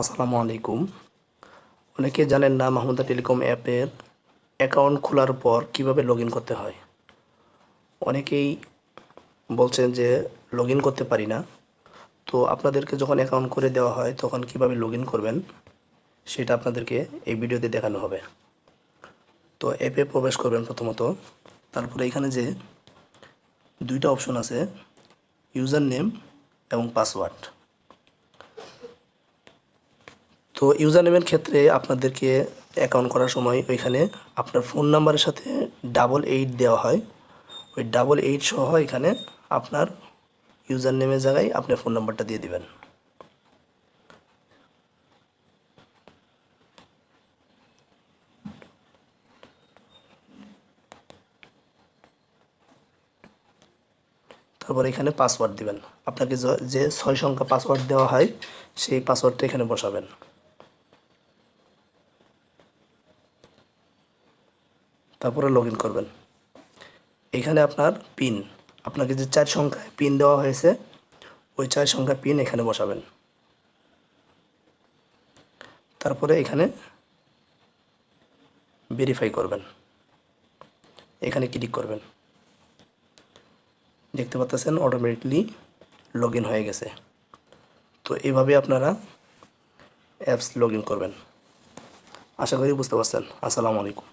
আসসালামু আলাইকুম। অনেকে জানেন না মাহমুদা টেলিকম অ্যাপের অ্যাকাউন্ট খোলার পর কিভাবে লগ ইন করতে হয়। অনেকেই বলছেন যে লগ ইন করতে পারি না। তো আপনাদেরকে যখন অ্যাকাউন্ট করে দেওয়া হয় তখন কিভাবে লগ ইন করবেন সেটা আপনাদেরকে এই ভিডিওতে দেখানো হবে। তো অ্যাপে প্রবেশ করবেন প্রথমত। তারপরে এখানে যে দুইটা অপশন আছে, ইউজার নেম এবং পাসওয়ার্ড। তো ইউজার নেমের ক্ষেত্রে আপনাদেরকে অ্যাকাউন্ট করার সময় ওইখানে আপনার ফোন নাম্বারের সাথে 88 দেওয়া হয়। ওই 88 সহ এখানে আপনার ইউজার নেমের জায়গায় আপনার ফোন নাম্বারটা দিয়ে দিবেন। তারপর এখানে পাসওয়ার্ড দিবেন। আপনাকে যে 6 সংখ্যা পাসওয়ার্ড দেওয়া হয় সেই পাসওয়ার্ডটা এখানে বসাবেন। তারপরে লগ ইন করবেন। এখানে আপনার পিন, আপনাকে যে 4 সংখ্যায় পিন দেওয়া হয়েছে ওই 4 সংখ্যা পিন এখানে বসাবেন। তারপরে এখানে ভেরিফাই করবেন, এখানে ক্লিক করবেন। দেখতে পাচ্ছেন অটোমেটিকলি লগ ইন হয়ে গেছে। তো এইভাবে আপনারা অ্যাপস লগ ইন করবেন। আশা করি বুঝতে পারছেন। আসসালামু আলাইকুম।